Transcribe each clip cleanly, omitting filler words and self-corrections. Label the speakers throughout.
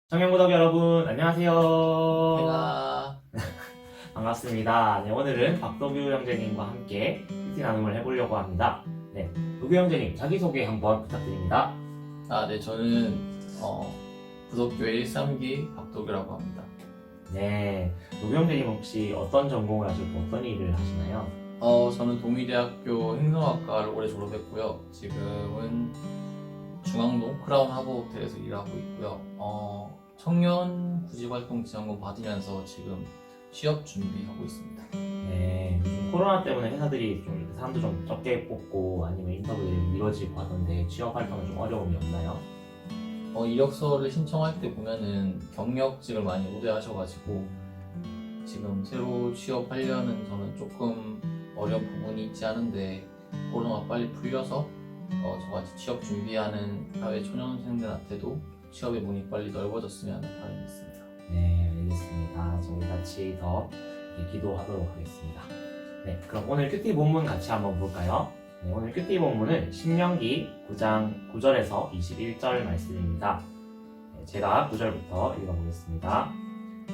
Speaker 1: 청년구독 여러분 안녕하세요.
Speaker 2: 제가
Speaker 1: 반갑습니다. 네, 오늘은 박도규 형제님과 함께 PT 나눔을 해보려고 합니다. 네, 도규 형제님 자기소개 한번 부탁드립니다.
Speaker 2: 네, 저는 부속교회 1, 3기 박도규라고 합니다.
Speaker 1: 네, 도규 형제님 혹시 어떤 전공을 하시고 어떤 일을 하시나요?
Speaker 2: 저는 동의대학교 행정학과를 올해 졸업했고요. 지금은 중앙동 크라운 하버호텔에서 일하고 있고요. 청년 구직활동 지원금 받으면서 지금 취업 준비하고 있습니다.
Speaker 1: 네, 요즘 코로나 때문에 회사들이 좀 이렇게 사람도 좀 적게 뽑고 아니면 인터뷰들이 미뤄지고 하던데 취업 활동은 좀 어려움이 없나요?
Speaker 2: 이력서를 신청할 때 보면은 경력직을 많이 우대하셔가지고 지금 새로 취업하려는 저는 조금 어려운 부분이 있지 않은데 코로나가 빨리 풀려서 저같이 취업 준비하는 사회 초년생들한테도 취업의 문이 빨리 넓어졌으면 하는 바람이 있습니다.
Speaker 1: 네, 알겠습니다. 저희 같이 더 기도하도록 하겠습니다. 네, 그럼 오늘 큐티 본문 같이 한번 볼까요? 네, 오늘 큐티 본문은 신명기 9장 9절에서 21절 말씀입니다. 네, 제가 9절부터 읽어보겠습니다.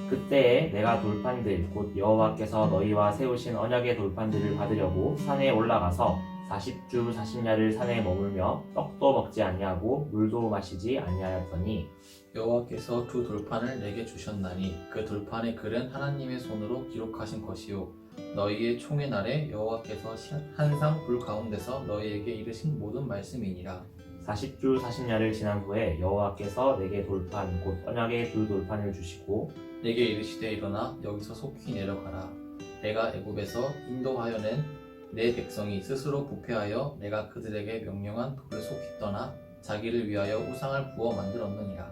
Speaker 1: 그때에 내가 돌판들 곧 여호와께서 너희와 세우신 언약의 돌판들을 받으려고 산에 올라가서 40주 40야를 산에 머물며 떡도 먹지 아니하고 물도 마시지 아니하였더니
Speaker 2: 여호와께서 두 돌판을 내게 주셨나니 그 돌판의 글은 하나님의 손으로 기록하신 것이요 너희의 총의 날에 여호와께서 한상 불 가운데서 너희에게 이르신 모든 말씀이니라.
Speaker 1: 40주 40야를 지난 후에 여호와께서 내게 돌판 곧 언약의 두 돌판을 주시고
Speaker 2: 내게 이르시되 일어나 여기서 속히 내려가라. 내가 애굽에서 인도하여낸 내 백성이 스스로 부패하여 내가 그들에게 명령한 돌을 속히 떠나 자기를 위하여 우상을 부어 만들었느니라.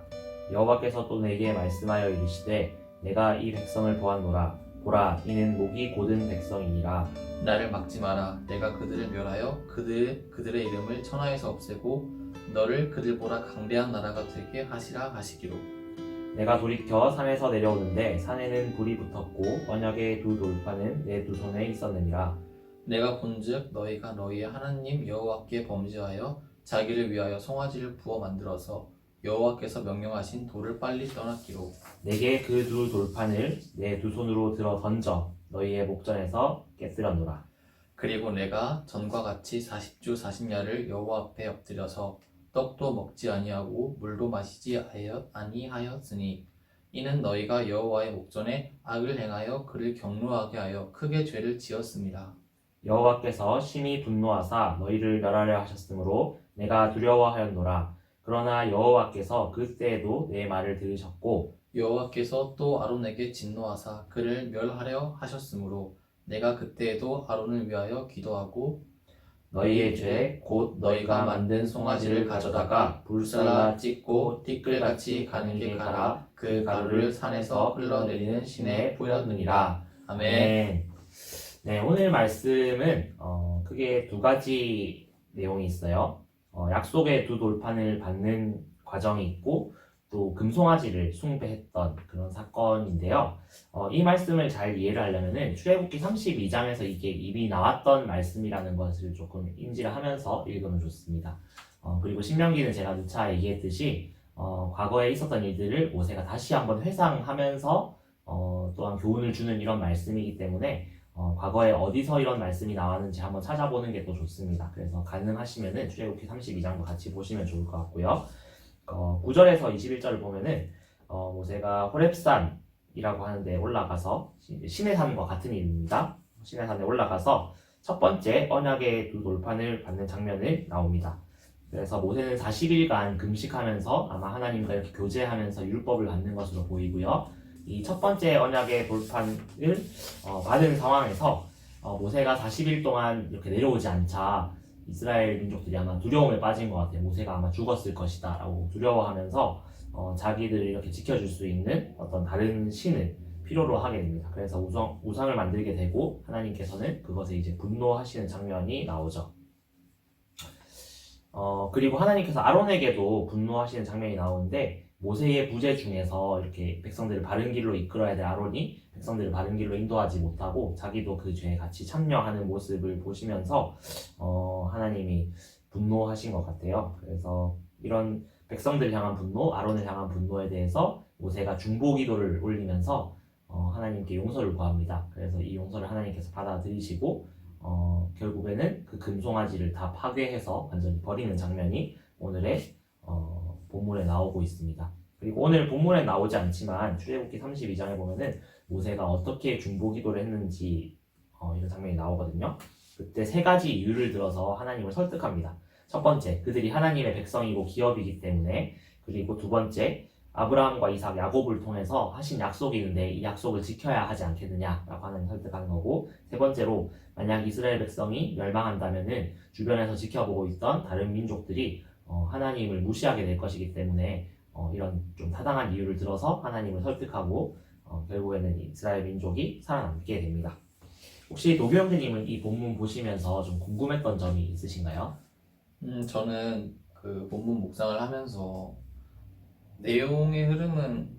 Speaker 1: 여호와께서 또 내게 말씀하여 이르시되 내가 이 백성을 보았노라 보라 이는 목이 곧은 백성이니라.
Speaker 2: 나를 막지 마라. 내가 그들을 멸하여 그들의 이름을 천하에서 없애고 너를 그들보다 강대한 나라가 되게 하시라 하시기로.
Speaker 1: 내가 돌이켜 산에서 내려오는데 산에는 불이 붙었고 언약의 두 돌판은 내 두 손에 있었느니라.
Speaker 2: 내가 본즉 너희가 너희의 하나님 여호와께 범죄하여 자기를 위하여 송아지를 부어 만들어서 여호와께서 명령하신 돌을 빨리 떠났기로.
Speaker 1: 내게 그 두 돌판을 내 두 손으로 들어 던져 너희의 목전에서 깨뜨려노라.
Speaker 2: 그리고 내가 전과 같이 40주 40야를 여호와 앞에 엎드려서 떡도 먹지 아니하고 물도 마시지 아니하였으니 이는 너희가 여호와의 목전에 악을 행하여 그를 경노하게 하여 크게 죄를 지었습니다.
Speaker 1: 여호와께서 심히 분노하사 너희를 멸하려 하셨으므로 내가 두려워하였노라. 그러나 여호와께서 그때에도 내 말을 들으셨고
Speaker 2: 여호와께서 또 아론에게 진노하사 그를 멸하려 하셨으므로 내가 그때에도 아론을 위하여 기도하고
Speaker 1: 너희의 죄 곧 너희가 만든 송아지를 가져다가 불살라 찢고 티끌같이 가늘게 갈아 그 가루를 산에서 흘러내리는 신에 뿌렸느니라.
Speaker 2: 아멘.
Speaker 1: 네, 오늘 말씀은 크게 두 가지 내용이 있어요. 약속의 두 돌판을 받는 과정이 있고 또 금송아지를 숭배했던 그런 사건인데요. 이 말씀을 잘 이해를 하려면은 출애굽기 32장에서 이게 이미 나왔던 말씀이라는 것을 조금 인지를 하면서 읽으면 좋습니다. 그리고 신명기는 제가 누차 얘기했듯이 과거에 있었던 일들을 모세가 다시 한번 회상하면서 또한 교훈을 주는 이런 말씀이기 때문에 과거에 어디서 이런 말씀이 나왔는지 한번 찾아보는 게 또 좋습니다. 그래서 가능하시면은 출애굽기 32장도 같이 보시면 좋을 것 같고요. 9절에서 21절을 보면은 모세가 호렙산이라고 하는데 올라가서 신의 산과 같은 일입니다. 신의 산에 올라가서 첫 번째 언약의 두 돌판을 받는 장면을 나옵니다. 그래서 모세는 40일간 금식하면서 아마 하나님과 이렇게 교제하면서 율법을 받는 것으로 보이고요. 이 첫 번째 언약의 돌판을 받은 상황에서 모세가 40일 동안 이렇게 내려오지 않자 이스라엘 민족들이 아마 두려움에 빠진 것 같아요. 모세가 아마 죽었을 것이다 라고 두려워하면서 자기들을 이렇게 지켜줄 수 있는 어떤 다른 신을 필요로 하게 됩니다. 그래서 우상을 만들게 되고 하나님께서는 그것에 이제 분노하시는 장면이 나오죠. 그리고 하나님께서 아론에게도 분노하시는 장면이 나오는데 모세의 부재 중에서 이렇게 백성들을 바른 길로 이끌어야 될 아론이 백성들을 바른 길로 인도하지 못하고 자기도 그 죄에 같이 참여하는 모습을 보시면서 하나님이 분노하신 것 같아요. 그래서 이런 백성들 향한 분노, 아론을 향한 분노에 대해서 모세가 중보 기도를 올리면서 하나님께 용서를 구합니다. 그래서 이 용서를 하나님께서 받아들이시고 결국에는 그 금송아지를 다 파괴해서 완전히 버리는 장면이 오늘의 본문에 나오고 있습니다. 그리고 오늘 본문에 나오지 않지만 출애굽기 32장에 보면은 모세가 어떻게 중보 기도를 했는지 이런 장면이 나오거든요. 그때 세 가지 이유를 들어서 하나님을 설득합니다. 첫 번째, 그들이 하나님의 백성이고 기업이기 때문에. 그리고 두 번째, 아브라함과 이삭, 야곱을 통해서 하신 약속이 있는데 이 약속을 지켜야 하지 않겠느냐라고 하나님 설득하는 거고, 세 번째로 만약 이스라엘 백성이 멸망한다면은 주변에서 지켜보고 있던 다른 민족들이 하나님을 무시하게 될 것이기 때문에 이런 좀 타당한 이유를 들어서 하나님을 설득하고 결국에는 이스라엘 민족이 살아남게 됩니다. 혹시 도교 형제님은 이 본문 보시면서 좀 궁금했던 점이 있으신가요?
Speaker 2: 저는 그 본문 묵상을 하면서 내용의 흐름은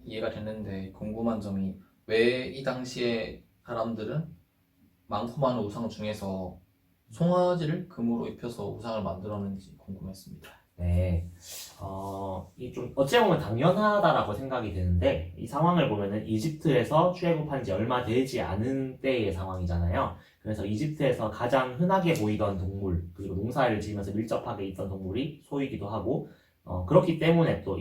Speaker 2: 이해가 됐는데 궁금한 점이 왜 이 당시에 사람들은 많고 많은 우상 중에서 송아지를 금으로 입혀서 우상을 만들었는지 궁금했습니다.
Speaker 1: 네, 이 좀 어찌 보면 당연하다라고 생각이 되는데 이 상황을 보면은 이집트에서 출애굽한 지 얼마 되지 않은 때의 상황이잖아요. 그래서 이집트에서 가장 흔하게 보이던 동물 그리고 농사를 지으면서 밀접하게 있던 동물이 소이기도 하고 그렇기 때문에 또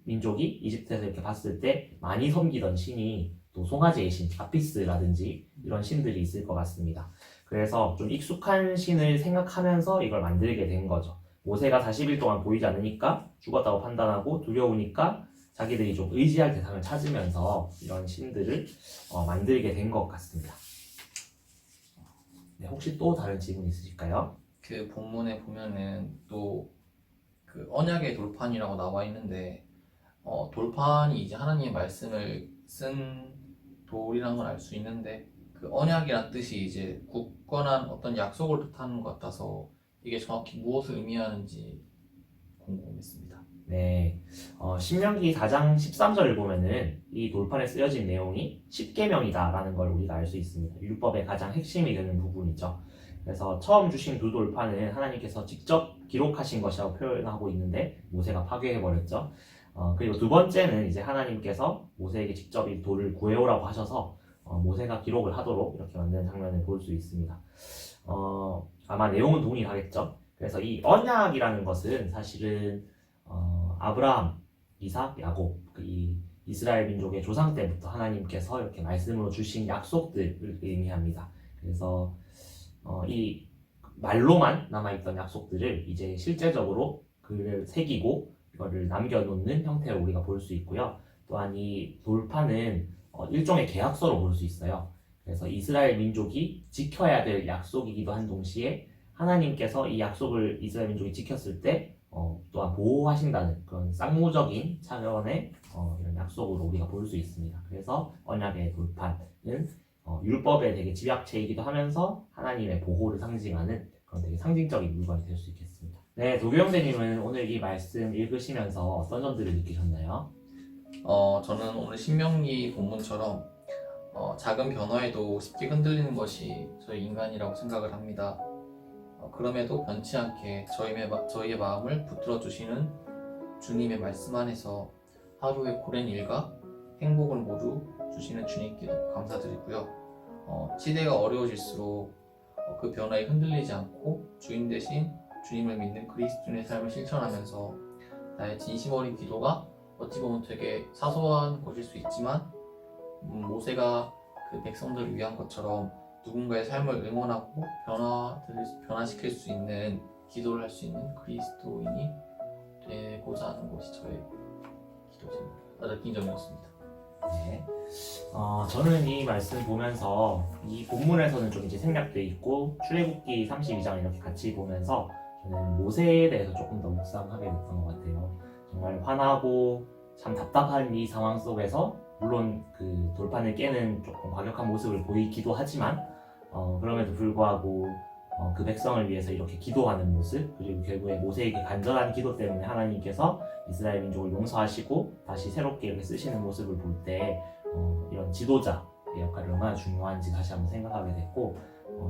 Speaker 1: 민족이 이집트에서 이렇게 봤을 때 많이 섬기던 신이 또 송아지의 신, 아피스라든지 이런 신들이 있을 것 같습니다. 그래서 좀 익숙한 신을 생각하면서 이걸 만들게 된 거죠. 모세가 40일 동안 보이지 않으니까 죽었다고 판단하고 두려우니까 자기들이 좀 의지할 대상을 찾으면서 이런 신들을 만들게 된 것 같습니다. 네, 혹시 또 다른 질문 있으실까요?
Speaker 2: 그 본문에 보면은 또 그 언약의 돌판이라고 나와 있는데 돌판이 이제 하나님의 말씀을 쓴 돌이라는 걸 알 수 있는데 그 언약이란 뜻이 이제 굳건한 어떤 약속을 뜻하는 것 같아서 이게 정확히 무엇을 의미하는지 궁금했습니다.
Speaker 1: 네, 신명기 4장 13절을 보면은 이 돌판에 쓰여진 내용이 십계명이다라는 걸 우리가 알 수 있습니다. 율법의 가장 핵심이 되는 부분이죠. 그래서 처음 주신 두 돌판은 하나님께서 직접 기록하신 것이라고 표현하고 있는데 모세가 파괴해버렸죠. 그리고 두 번째는 이제 하나님께서 모세에게 직접 이 돌을 구해오라고 하셔서 모세가 기록을 하도록 이렇게 만든 장면을 볼 수 있습니다. 아마 내용은 동일하겠죠. 그래서 이 언약이라는 것은 사실은 아브라함, 이삭, 야곱 이 이스라엘 민족의 조상 때부터 하나님께서 이렇게 말씀으로 주신 약속들을 의미합니다. 그래서 이 말로만 남아있던 약속들을 이제 실제적으로 글을 새기고 이거를 남겨놓는 형태로 우리가 볼 수 있고요. 또한 이 돌판은 일종의 계약서로 볼 수 있어요. 그래서 이스라엘 민족이 지켜야 될 약속이기도 한 동시에 하나님께서 이 약속을 이스라엘 민족이 지켰을 때 또한 보호하신다는 그런 쌍무적인 차원의 이런 약속으로 우리가 볼 수 있습니다. 그래서 언약의 돌판은 율법의 되게 집약체이기도 하면서 하나님의 보호를 상징하는 그런 되게 상징적인 물건이 될 수 있겠습니다. 네, 도교 형제님은 오늘 이 말씀 읽으시면서 어떤 점들을 느끼셨나요?
Speaker 2: 저는 오늘 신명기 본문처럼 작은 변화에도 쉽게 흔들리는 것이 저희 인간이라고 생각을 합니다. 그럼에도 변치 않게 저희의 마음을 붙들어 주시는 주님의 말씀 안에서 하루의 고된 일과 행복을 모두 주시는 주님께도 감사드리고요. 시대가 어려워질수록 그 변화에 흔들리지 않고 주인 대신 주님을 믿는 그리스도인의 삶을 실천하면서 나의 진심 어린 기도가 어찌 보면 되게 사소한 것일 수 있지만 모세가 그 백성들을 위한 것처럼 누군가의 삶을 응원하고 변화시킬 수 있는 기도를 할 수 있는 그리스도인이 되고자 하는 것이 저의 기도입니다. 느낀 점이었습니다.
Speaker 1: 네. 저는 이 말씀 보면서 이 본문에서는 좀 이제 생략돼 있고 출애굽기 32장을 이렇게 같이 보면서 저는 모세에 대해서 조금 더 묵상하게 됐던 것 같아요. 정말 화나고 참 답답한 이 상황 속에서 물론 그 돌판을 깨는 조금 과격한 모습을 보이기도 하지만 그럼에도 불구하고 그 백성을 위해서 이렇게 기도하는 모습 그리고 결국에 모세의 그 간절한 기도 때문에 하나님께서 이스라엘 민족을 용서하시고 다시 새롭게 이렇게 쓰시는 모습을 볼 때 이런 지도자의 역할이 얼마나 중요한지 다시 한번 생각하게 됐고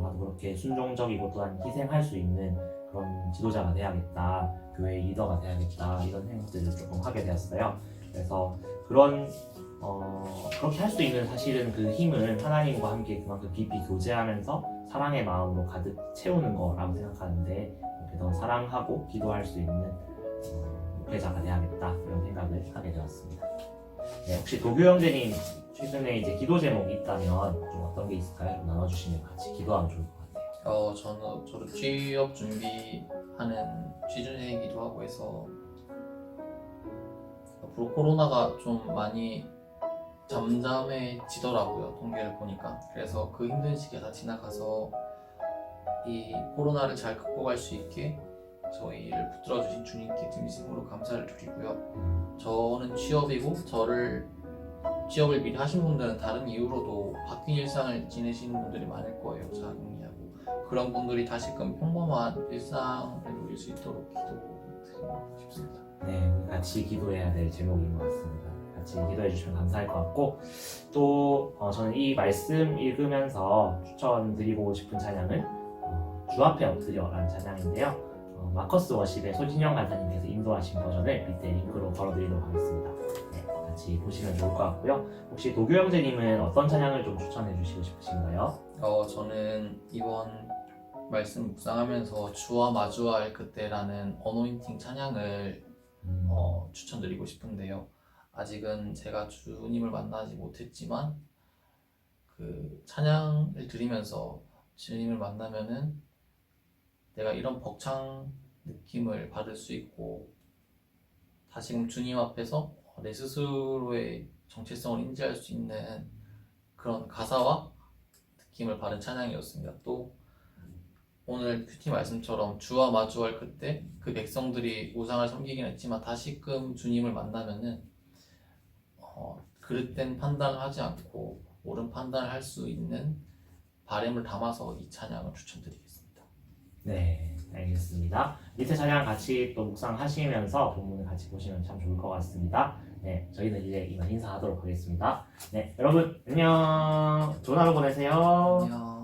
Speaker 1: 나도 그렇게 순종적이고 또한 희생할 수 있는 그런 지도자가 돼야겠다 교회의 리더가 돼야겠다 이런 생각들을 조금 하게 되었어요. 그래서 그렇게 할 수 있는 사실은 그 힘은 하나님과 함께 그만큼 깊이 교제하면서 사랑의 마음으로 가득 채우는 거라고 생각하는데 이렇게 더 사랑하고 기도할 수 있는 목회자가 돼야겠다 이런 생각을 하게 되었습니다. 네, 혹시 도교 형제님 최근에 이제 기도 제목이 있다면 좀 어떤 게 있을까요? 좀 나눠주시면 같이 기도하면 좋을 것 같아요.
Speaker 2: 저도 취업 준비하는 취준생이기도 하고 해서 앞으로 코로나가 좀 많이 잠잠해지더라고요. 통계를 보니까. 그래서 그 힘든 시기가 다 지나가서 이 코로나를 잘 극복할 수 있게 저희를 붙들어주신 주님께 진심으로 감사를 드리고요. 저는 취업이고 취업을 미리 하신 분들은 다른 이유로도 바뀐 일상을 지내시는 분들이 많을 거예요. 자궁이하고 그런 분들이 다시금 평범한 일상을 누릴 수 있도록 기도드리고 싶습니다.
Speaker 1: 네, 같이 기도해야 될 제목인 것 같습니다. 같이 기도해 주시면 감사할 것 같고 또 저는 이 말씀 읽으면서 추천드리고 싶은 찬양은 주 앞에 엎드려라는 찬양인데요. 마커스 워십의 소진영 간사님께서 인도하신 버전을 밑에 링크로 걸어드리도록 하겠습니다. 네, 같이 보시면 좋을 것 같고요. 혹시 도교 형제님은 어떤 찬양을 좀 추천해 주시고 싶으신가요?
Speaker 2: 저는 이번 말씀 묵상하면서 주와 마주할 그때라는 어노인팅 찬양을 추천드리고 싶은데요. 아직은 제가 주님을 만나지 못했지만 그 찬양을 들으면서 주님을 만나면은 내가 이런 벅찬 느낌을 받을 수 있고 다시금 주님 앞에서 내 스스로의 정체성을 인지할 수 있는 그런 가사와 느낌을 받은 찬양이었습니다. 또 오늘 큐티 말씀처럼 주와 마주할 그때 그 백성들이 우상을 섬기긴 했지만 다시금 주님을 만나면은 그릇된 판단을 하지 않고 옳은 판단을 할 수 있는 바램을 담아서 이 찬양을 추천드리겠습니다.
Speaker 1: 네, 알겠습니다. 밑에 찬양 같이 또 묵상하시면서 본문을 같이 보시면 참 좋을 것 같습니다. 네, 저희는 이제 이만 인사하도록 하겠습니다. 네, 여러분 안녕. 좋은 하루 보내세요.
Speaker 2: 안녕.